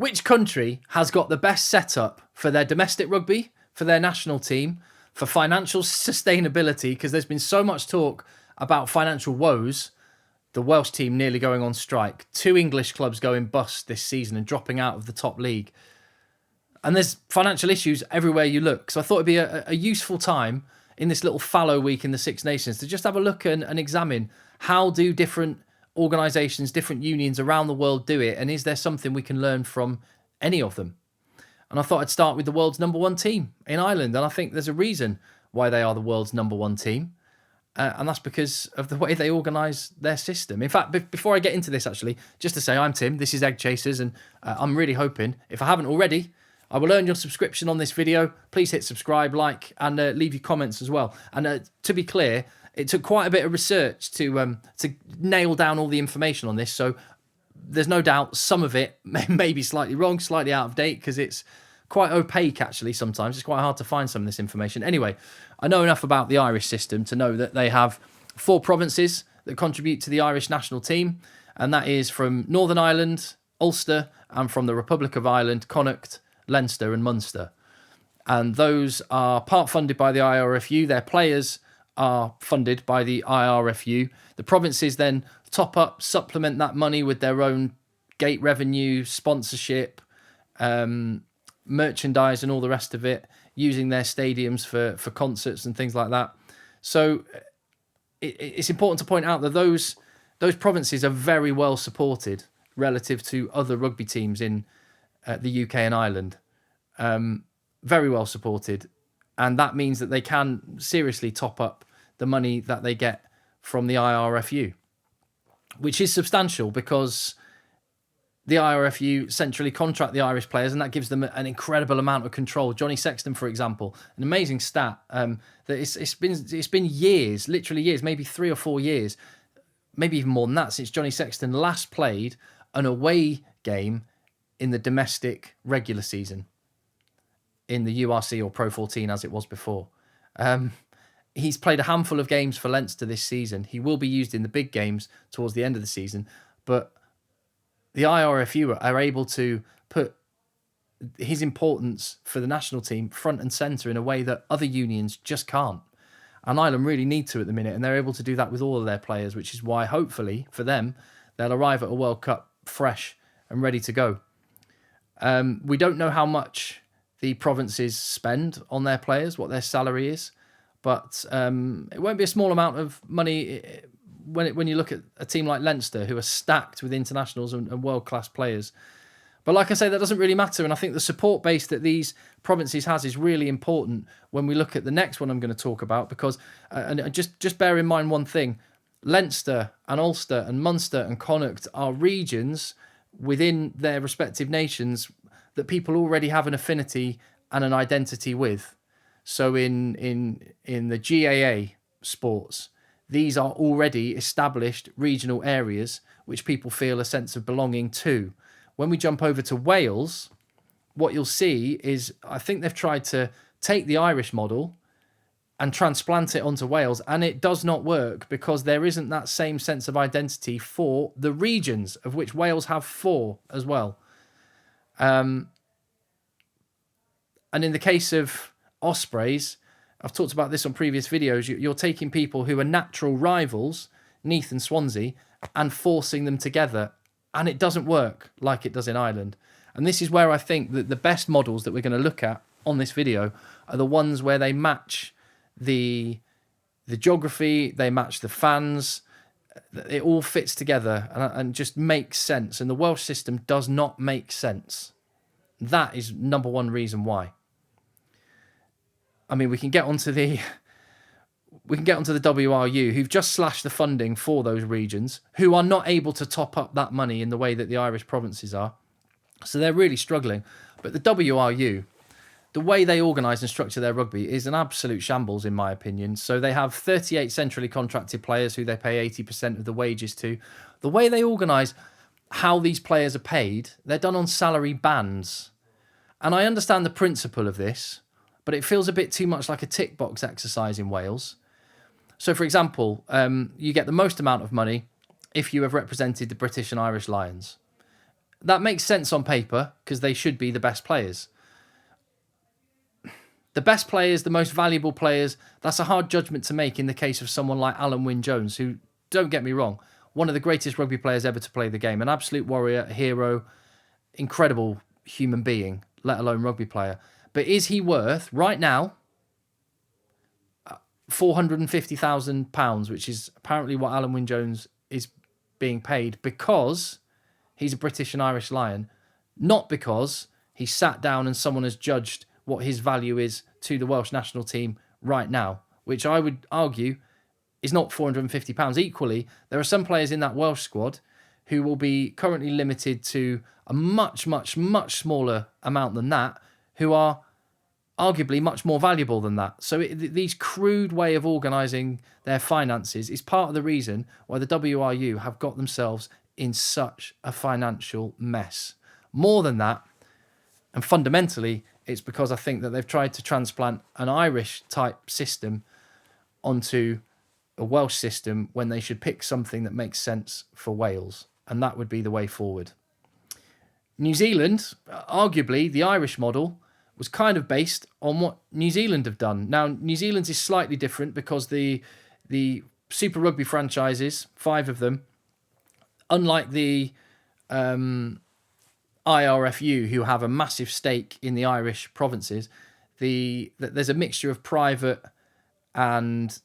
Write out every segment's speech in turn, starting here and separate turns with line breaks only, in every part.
which country has got the best setup for their domestic rugby, for their national team, for financial sustainability? Because there's been so much talk about financial woes. The Welsh team nearly going on strike. 2 English clubs going bust this season and dropping out of the top league. And there's financial issues everywhere you look. So I thought it'd be a useful time in this little fallow week in the Six Nations to just have a look and examine how do different organisations, different unions around the world do it, and is there something we can learn from any of them? And I thought I'd start with the world's number 1 team in Ireland, and I think there's a reason why they are the world's number 1 team, and that's because of the way they organise their system. In fact, before I get into this, actually, just to say, I'm Tim, this is Egg Chasers, and I'm really hoping, if I haven't already, I will earn your subscription on this video. Please hit subscribe, like, and leave your comments as well. And to be clear, it took quite a bit of research to nail down all the information on this. So there's no doubt some of it may be slightly wrong, slightly out of date, because it's quite opaque, actually, sometimes. It's quite hard to find some of this information. Anyway, I know enough about the Irish system to know that they have 4 provinces that contribute to the Irish national team. And that is from Northern Ireland, Ulster, and from the Republic of Ireland, Connacht, Leinster and Munster. And those are part funded by the IRFU. Their players are funded by the IRFU. The provinces then top up, supplement that money with their own gate revenue, sponsorship, merchandise and all the rest of it, using their stadiums for concerts and things like that. So it's important to point out that those provinces are very well supported relative to other rugby teams in the UK and Ireland. Very well supported, and that means that they can seriously top up the money that they get from the IRFU, which is substantial because the IRFU centrally contract the Irish players, and that gives them an incredible amount of control. Johnny Sexton, for example, an amazing stat, that it's been years, literally years, maybe 3 or 4 years, maybe even more than that, since Johnny Sexton last played an away game in the domestic regular season in the URC or Pro 14 as it was before. He's played a handful of games for Leinster this season. He will be used in the big games towards the end of the season, but the IRFU are able to put his importance for the national team front and centre in a way that other unions just can't. And Ireland really need to at the minute, and they're able to do that with all of their players, which is why, hopefully, for them, they'll arrive at a World Cup fresh and ready to go. We don't know how much the provinces spend on their players, what their salary is, but it won't be a small amount of money when you look at a team like Leinster, who are stacked with internationals and world-class players. But like I say, that doesn't really matter, and I think the support base that these provinces has is really important when we look at the next one I'm going to talk about, because, and just bear in mind one thing, Leinster and Ulster and Munster and Connacht are regions within their respective nations that people already have an affinity and an identity with. So in the GAA sports, these are already established regional areas which people feel a sense of belonging to. When we jump over to Wales, what you'll see is, I think they've tried to take the Irish model and transplant it onto Wales, and it does not work because there isn't that same sense of identity for the regions, of which Wales have 4 as well. And in the case of Ospreys, I've talked about this on previous videos, you're taking people who are natural rivals, Neath and Swansea, and forcing them together, and it doesn't work like it does in Ireland. And this is where I think that the best models that we're going to look at on this video are the ones where they match the geography, they match the fans, it all fits together and just makes sense. And the Welsh system does not make sense. That is number 1 reason why. I mean, we can get onto the WRU, who've just slashed the funding for those regions, who are not able to top up that money in the way that the Irish provinces are. So they're really struggling. But the WRU, the way they organise and structure their rugby is an absolute shambles, in my opinion. So they have 38 centrally contracted players who they pay 80% of the wages to. The way they organise how these players are paid, they're done on salary bands. And I understand the principle of this, but it feels a bit too much like a tick box exercise in Wales. So, for example, you get the most amount of money if you have represented the British and Irish Lions. that makes sense on paper because they should be the best players. The best players, the most valuable players, that's a hard judgment to make in the case of someone like Alan Wynne-Jones, who, don't get me wrong, one of the greatest rugby players ever to play the game, an absolute warrior, a hero, incredible human being, let alone rugby player. But is he worth, right now, £450,000, which is apparently what Alan Wynne-Jones is being paid because he's a British and Irish Lion, not because he sat down and someone has judged what his value is to the Welsh national team right now, which I would argue is not £450. Equally, there are some players in that Welsh squad who will be currently limited to a much, much, much smaller amount than that, who are arguably much more valuable than that. So these crude way of organising their finances is part of the reason why the WRU have got themselves in such a financial mess. More than that, and fundamentally, it's because I think that they've tried to transplant an Irish type system onto a Welsh system when they should pick something that makes sense for Wales. And that would be the way forward. New Zealand, arguably the Irish model, was kind of based on what New Zealand have done. Now, New Zealand's is slightly different because the Super Rugby franchises, 5 of them, unlike the IRFU, who have a massive stake in the Irish provinces, there's a mixture of private and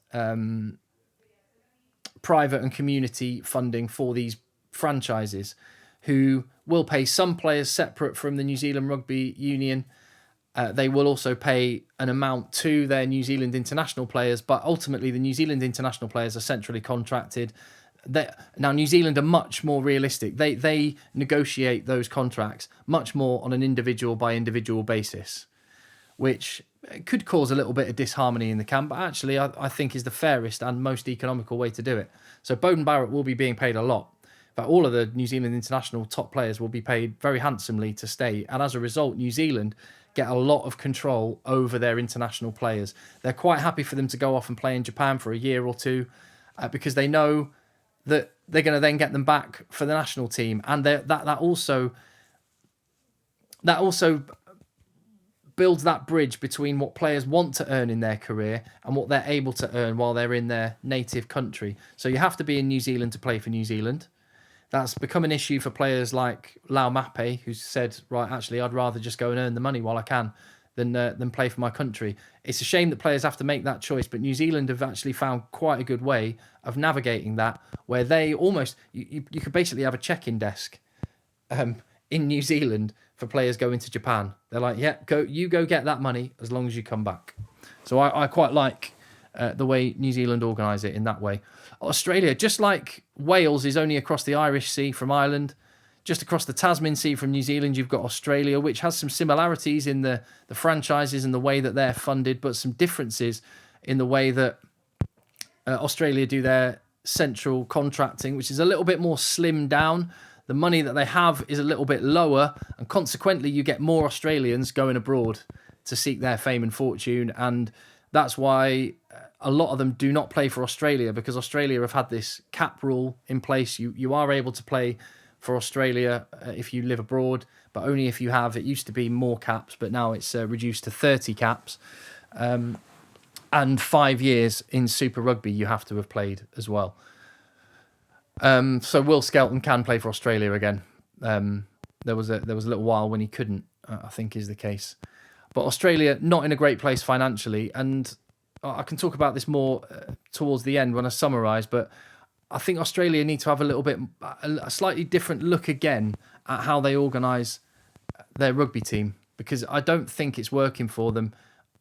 community funding for these franchises, who will pay some players separate from the New Zealand Rugby Union. They will also pay an amount to their New Zealand international players, but ultimately the New Zealand international players are centrally contracted. Now, New Zealand are much more realistic. They negotiate those contracts much more on an individual by individual basis, which could cause a little bit of disharmony in the camp, but actually I think is the fairest and most economical way to do it. So Bowden Barrett will be being paid a lot, but all of the New Zealand international top players will be paid very handsomely to stay. And as a result, New Zealand get a lot of control over their international players. They're quite happy for them to go off and play in Japan for a year or two because they know that they're going to then get them back for the national team. And that also builds that bridge between what players want to earn in their career and what they're able to earn while they're in their native country. So you have to be in New Zealand to play for New Zealand. That's become an issue for players like Lau Mape, who said, right, actually, I'd rather just go and earn the money while I can than play for my country. It's a shame that players have to make that choice, but New Zealand have actually found quite a good way of navigating that, where they almost, you could basically have a check-in desk in New Zealand for players going to Japan. They're like, yeah, go get that money as long as you come back. So I quite like the way New Zealand organise it in that way. Australia, just like Wales is only across the Irish Sea from Ireland, just across the Tasman Sea from New Zealand, you've got Australia, which has some similarities in the franchises and the way that they're funded, but some differences in the way that Australia do their central contracting, which is a little bit more slimmed down. The money that they have is a little bit lower, and consequently you get more Australians going abroad to seek their fame and fortune. And that's why a lot of them do not play for Australia, because Australia have had this cap rule in place. You are able to play for Australia if you live abroad, but only if you have, it used to be more caps, but now it's reduced to 30 caps. And 5 years in Super Rugby you have to have played as well. So Will Skelton can play for Australia again. There was a little while when he couldn't, I think is the case. But Australia, not in a great place financially, and I can talk about this more towards the end when I summarise, but I think Australia need to have a slightly different look again at how they organise their rugby team, because I don't think it's working for them.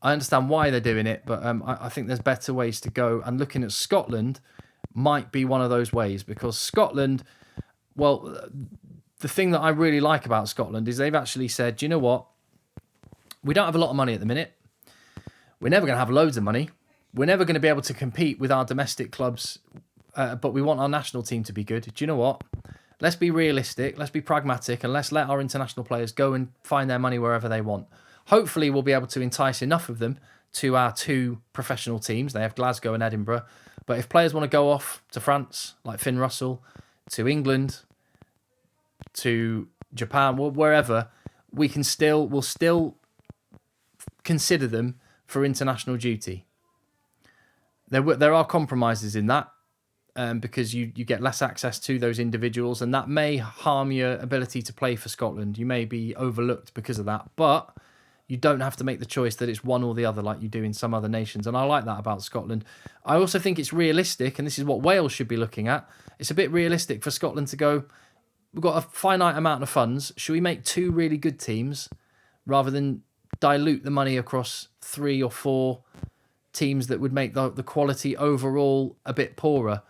I understand why they're doing it, but I think there's better ways to go. And looking at Scotland might be one of those ways, because Scotland, well, the thing that I really like about Scotland is they've actually said, you know what? We don't have a lot of money at the minute. We're never going to have loads of money. We're never going to be able to compete with our domestic clubs, but we want our national team to be good. Do you know what? Let's be realistic, let's be pragmatic, and let's let our international players go and find their money wherever they want. Hopefully we'll be able to entice enough of them to our 2 professional teams. They have Glasgow and Edinburgh. But if players want to go off to France, like Finn Russell, to England, to Japan, wherever, we'll still consider them for international duty. There are compromises in that, because you get less access to those individuals, and that may harm your ability to play for Scotland. You may be overlooked because of that, but you don't have to make the choice that it's one or the other like you do in some other nations, and I like that about Scotland. I also think it's realistic, and this is what Wales should be looking at. It's a bit realistic for Scotland to go, we've got a finite amount of funds. Should we make 2 really good teams rather than dilute the money across 3 or 4 teams that would make the quality overall a bit poorer?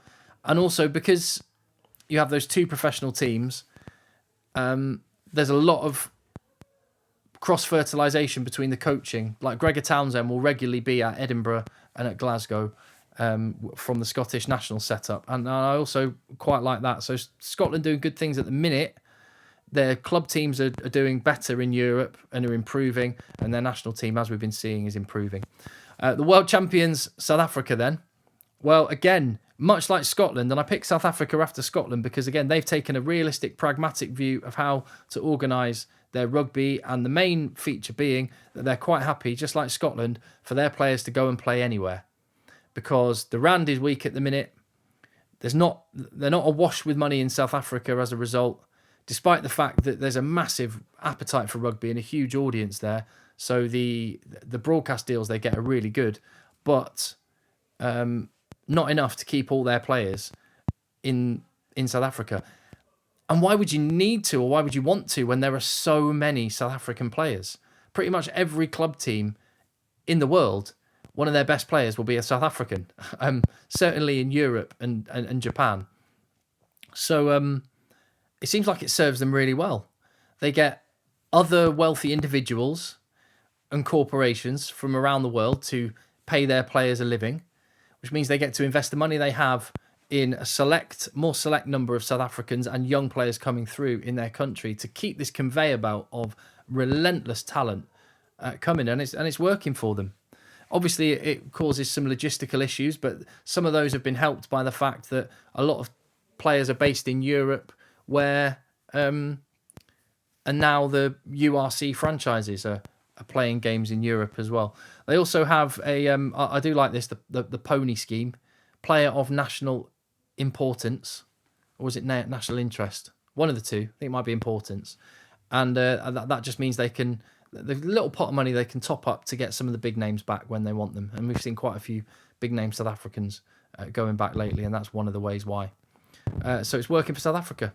And also, because you have those 2 professional teams, there's a lot of cross-fertilisation between the coaching. Like Gregor Townsend will regularly be at Edinburgh and at Glasgow from the Scottish national setup. And I also quite like that. So Scotland doing good things at the minute. Their club teams are doing better in Europe and are improving. And their national team, as we've been seeing, is improving. The world champions, South Africa then. Well, again, much like Scotland, and I picked South Africa after Scotland because, again, they've taken a realistic, pragmatic view of how to organise their rugby, and the main feature being that they're quite happy, just like Scotland, for their players to go and play anywhere. Because the rand is weak at the minute. They're not awash with money in South Africa as a result, despite the fact that there's a massive appetite for rugby and a huge audience there. So the broadcast deals they get are really good, but not enough to keep all their players in South Africa. And why would you need to, or why would you want to, when there are so many South African players? Pretty much every club team in the world, one of their best players will be a South African, certainly in Europe and Japan. So it seems like it serves them really well. They get other wealthy individuals and corporations from around the world to pay their players a living, which means they get to invest the money they have in a more select number of South Africans and young players coming through in their country to keep this conveyor belt of relentless talent coming, and it's working for them. Obviously, it causes some logistical issues, but some of those have been helped by the fact that a lot of players are based in Europe, where and now the URC franchises are playing games in Europe as well. They also have I do like this, the pony scheme, player of national importance, or was it national interest? One of the two. I think it might be importance. And that just means they can, the little pot of money they can top up to get some of the big names back when they want them. And we've seen quite a few big name South Africans going back lately, and that's one of the ways why. So it's working for South Africa.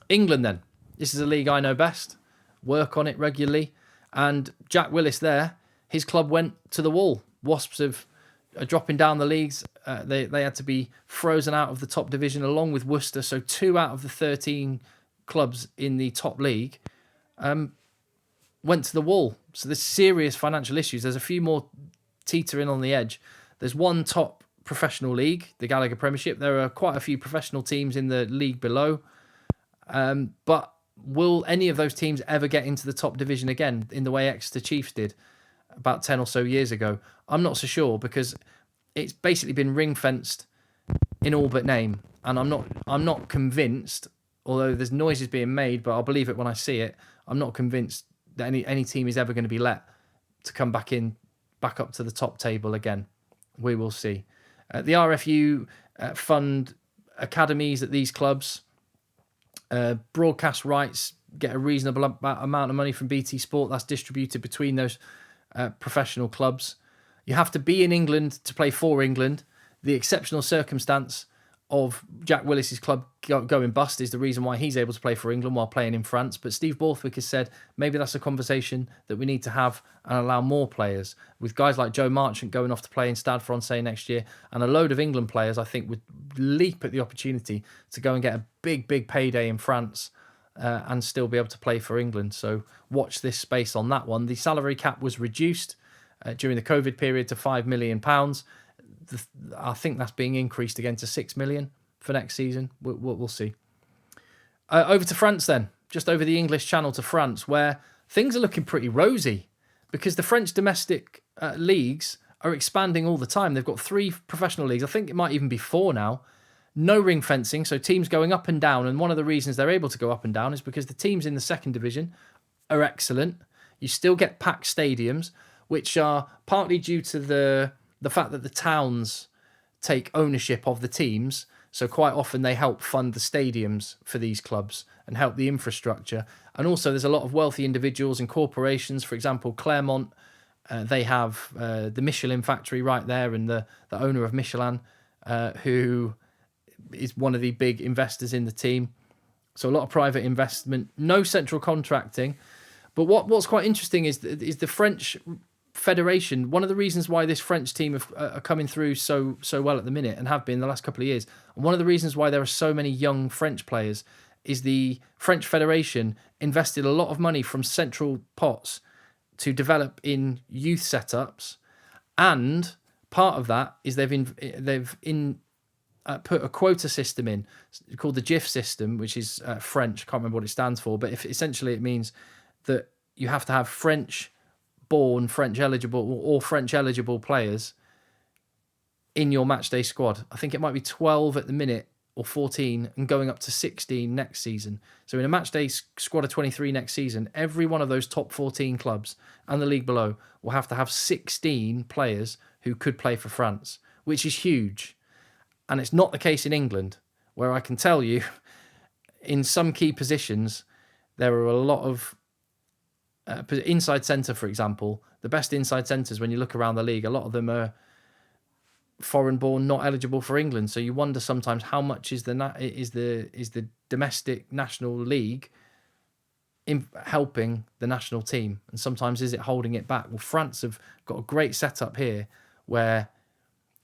England then. This is a league I know best. Work on it regularly. And Jack Willis there, his club went to the wall. Wasps are dropping down the leagues. They had to be frozen out of the top division along with Worcester. So 2 out of the 13 clubs in the top league went to the wall. So there's serious financial issues. There's a few more teetering on the edge. There's one top professional league, the Gallagher Premiership. There are quite a few professional teams in the league below. But will any of those teams ever get into the top division again in the way Exeter Chiefs did about 10 or so years ago? I'm not so sure, because it's basically been ring-fenced in all but name. And I'm not convinced, although there's noises being made, but I'll believe it when I see it. I'm not convinced that any team is ever going to be let to come back up to the top table again. We will see. The RFU fund academies at these clubs. Broadcast rights get a reasonable amount of money from BT Sport. That's distributed between those professional clubs. You have to be in England to play for England. The exceptional circumstance of Jack Willis's club going bust is the reason why he's able to play for England while playing in France. But Steve Borthwick has said maybe that's a conversation that we need to have and allow more players, with guys like Joe Marchant going off to play in Stade Francais next year, and a load of England players I think would leap at the opportunity to go and get a big payday in France and still be able to play for England. So watch this space on that one. The salary cap was reduced during the COVID period to £5 million. I think that's being increased again to 6 million for next season. We'll see. Over to France then, just over the English Channel to France, where things are looking pretty rosy because the French domestic leagues are expanding all the time. They've got 3 professional leagues. I think it might even be 4 now. No ring fencing, so teams going up and down. And one of the reasons they're able to go up and down is because the teams in the second division are excellent. You still get packed stadiums, which are partly due to the fact that the towns take ownership of the teams. So quite often they help fund the stadiums for these clubs and help the infrastructure. And also there's a lot of wealthy individuals and corporations. For example, Claremont, they have the Michelin factory right there, and the owner of Michelin, who is one of the big investors in the team. So a lot of private investment, no central contracting. But what's quite interesting is the French Federation. One of the reasons why this French team are coming through so well at the minute, and have been the last couple of years, and one of the reasons why there are so many young French players, is the French Federation invested a lot of money from central pots to develop in youth setups, and part of that is they've put a quota system in called the GIF system, which is French. I can't remember what it stands for, but essentially it means that you have to have French-born, French-eligible, or French-eligible players in your matchday squad. I think it might be 12 at the minute, or 14, and going up to 16 next season. So in a matchday squad of 23 next season, every one of those top 14 clubs and the league below will have to have 16 players who could play for France, which is huge. And it's not the case in England, where I can tell you, in some key positions, there are a lot of inside centre, for example. The best inside centres, when you look around the league, a lot of them are foreign-born, not eligible for England. So you wonder sometimes how much is the domestic national league in helping the national team, and sometimes is it holding it back? Well, France have got a great setup here where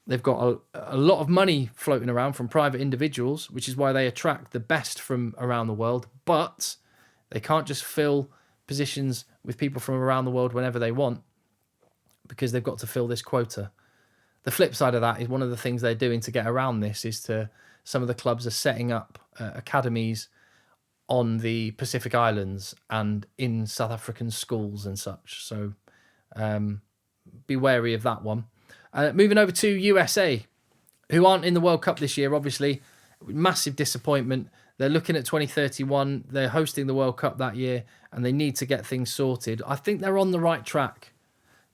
they've got a lot of money floating around from private individuals, which is why they attract the best from around the world. But they can't just fill positions with people from around the world whenever they want, because they've got to fill this quota. The flip side of that is one of the things they're doing to get around this is some of the clubs are setting up academies on the Pacific Islands and in South African schools and such. So be wary of that one. Moving over to USA, who aren't in the World Cup this year, obviously. Massive disappointment. They're looking at 2031. They're hosting the World Cup that year, and they need to get things sorted. I think they're on the right track.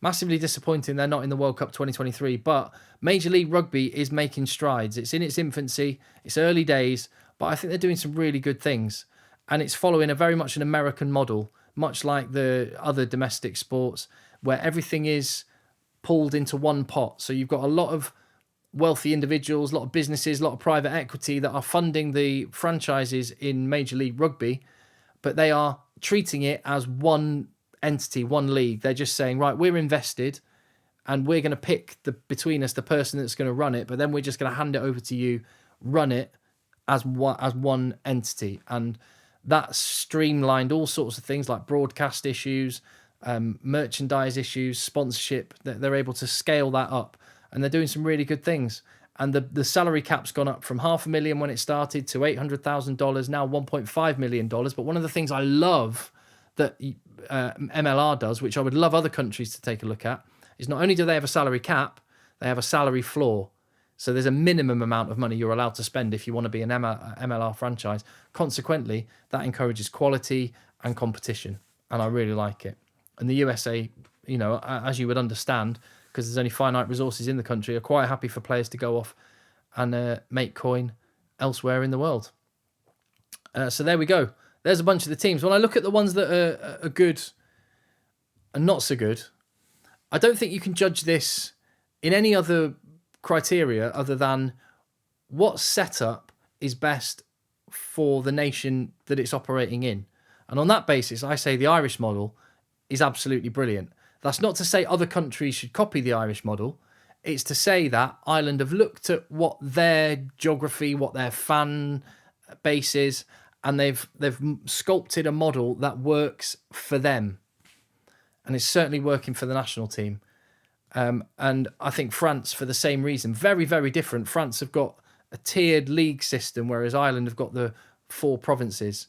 Massively disappointing they're not in the World Cup 2023, but Major League Rugby is making strides. It's in its infancy. It's early days, but I think they're doing some really good things. And it's following a very much an American model, much like the other domestic sports, where everything is pulled into one pot. So you've got a lot of wealthy individuals, a lot of businesses, a lot of private equity that are funding the franchises in Major League Rugby, but they are treating it as one entity, one league. They're just saying, right, we're invested and we're going to pick between us the person that's going to run it, but then we're just going to hand it over to you, run it as one entity. And that's streamlined all sorts of things like broadcast issues, merchandise issues, sponsorship. They're able to scale that up, and they're doing some really good things. And the salary cap's gone up from $500,000 when it started to $800,000, now $1.5 million. But one of the things I love that MLR does, which I would love other countries to take a look at, is not only do they have a salary cap, they have a salary floor. So there's a minimum amount of money you're allowed to spend if you want to be an MLR franchise. Consequently, that encourages quality and competition, and I really like it. And the USA, you know, as you would understand, because there's only finite resources in the country, are quite happy for players to go off and make coin elsewhere in the world. So there we go. There's a bunch of the teams. When I look at the ones that are good and not so good, I don't think you can judge this in any other criteria other than what setup is best for the nation that it's operating in. And on that basis, I say the Irish model is absolutely brilliant. That's not to say other countries should copy the Irish model. It's to say that Ireland have looked at what their geography, what their fan base is, and they've sculpted a model that works for them. And it's certainly working for the national team. And I think France, for the same reason, very, very different. France have got a tiered league system, whereas Ireland have got the 4 provinces.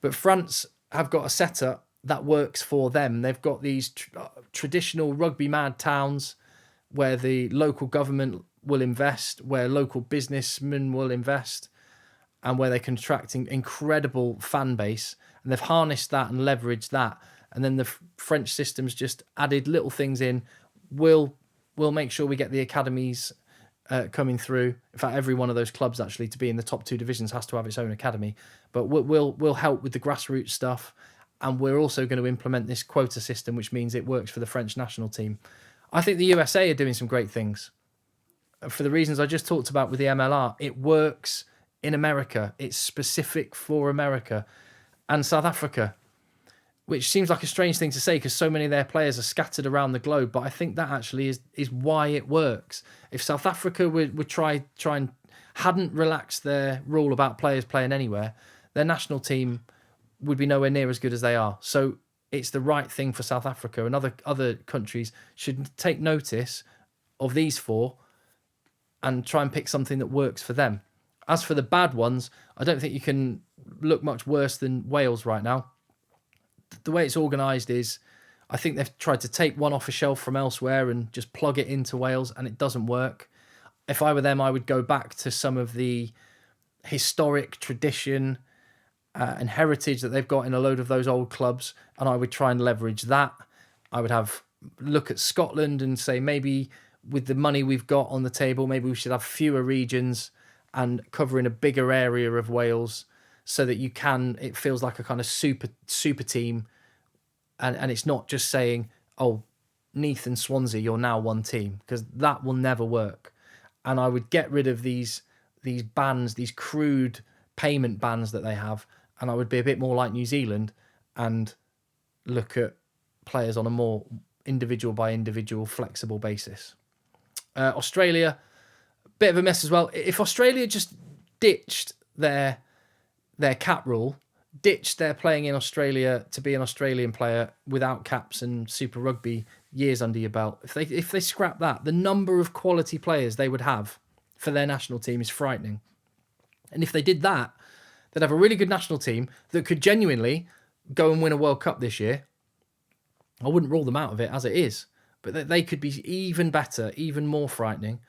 But France have got a setup that works for them. They've got these traditional rugby mad towns where the local government will invest, where local businessmen will invest, and where they can attract an incredible fan base. And they've harnessed that and leveraged that. And then the French system's just added little things in. We'll make sure we get the academies coming through. In fact, every one of those clubs actually to be in the top 2 divisions has to have its own academy. But we'll help with the grassroots stuff, and we're also going to implement this quota system, which means it works for the French national team. I think the USA are doing some great things for the reasons I just talked about with the MLR. It works in America. It's specific for America and South Africa, which seems like a strange thing to say because so many of their players are scattered around the globe. But I think that actually is why it works. If South Africa would try and hadn't relaxed their rule about players playing anywhere, their national team would be nowhere near as good as they are. So it's the right thing for South Africa, and other countries should take notice of these 4 and try and pick something that works for them. As for the bad ones, I don't think you can look much worse than Wales right now. The way it's organised is, I think they've tried to take one off a shelf from elsewhere and just plug it into Wales, and it doesn't work. If I were them, I would go back to some of the historic tradition and heritage that they've got in a load of those old clubs, and I would try and leverage that. I would look at Scotland and say, maybe with the money we've got on the table, maybe we should have fewer regions and covering a bigger area of Wales, so that it feels like a kind of super team, and it's not just saying, oh, Neath and Swansea, you're now one team, because that will never work. And I would get rid of these bans, these crude payment bans that they have, and I would be a bit more like New Zealand and look at players on a more individual by individual flexible basis. Australia, bit of a mess as well. If Australia just ditched their cap rule, ditched their playing in Australia to be an Australian player without caps and Super Rugby years under your belt, if they scrap that, the number of quality players they would have for their national team is frightening. And if they did that, they'd have a really good national team that could genuinely go and win a World Cup this year. I wouldn't rule them out of it as it is, but they could be even better, even more frightening.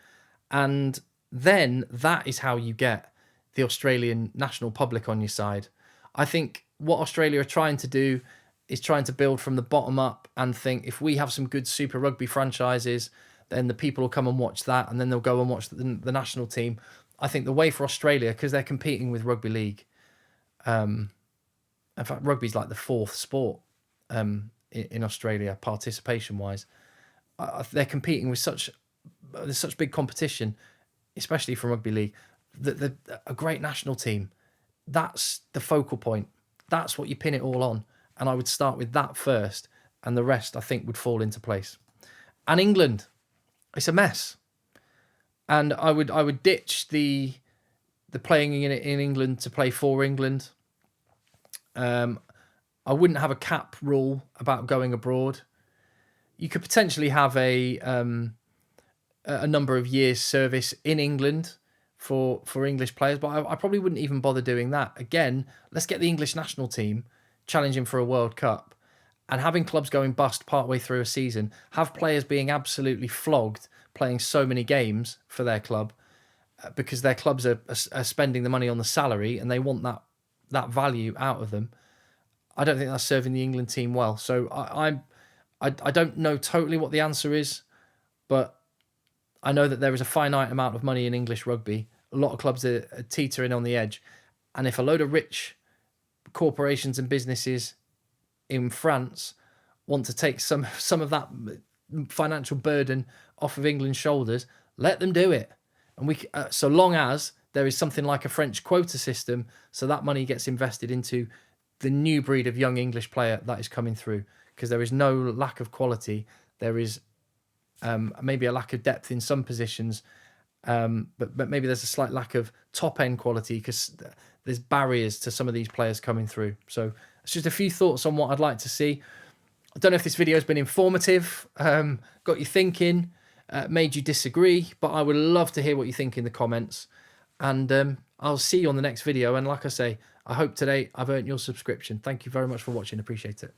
And then that is how you get the Australian national public on your side. I think what Australia are trying to do is trying to build from the bottom up and think, if we have some good Super Rugby franchises, then the people will come and watch that, and then they'll go and watch the national team. I think the way for Australia, because they're competing with Rugby League, in fact, rugby's like the 4th sport in Australia, participation-wise. They're competing with there's such big competition, especially from Rugby League, that a great national team, that's the focal point. That's what you pin it all on. And I would start with that first, and the rest, I think, would fall into place. And England, it's a mess. And I would ditch the playing in England to play for England. I wouldn't have a cap rule about going abroad. You could potentially have a number of years service in England for English players, but I probably wouldn't even bother doing that. Again, let's get the English national team challenging for a World Cup, and having clubs going bust partway through a season, have players being absolutely flogged playing so many games for their club because their clubs are spending the money on the salary and they want that value out of them. I don't think that's serving the England team well. So I don't know totally what the answer is, but I know that there is a finite amount of money in English rugby. A lot of clubs are teetering on the edge. And if a load of rich corporations and businesses in France want to take some of that financial burden off of England's shoulders, let them do it. And so long as there is something like a French quota system, so that money gets invested into the new breed of young English player that is coming through, because there is no lack of quality. There is maybe a lack of depth in some positions, but maybe there's a slight lack of top-end quality because there's barriers to some of these players coming through. So it's just a few thoughts on what I'd like to see. I don't know if this video has been informative, got you thinking, made you disagree, but I would love to hear what you think in the comments. And I'll see you on the next video. And like I say, I hope today I've earned your subscription. Thank you very much for watching. Appreciate it.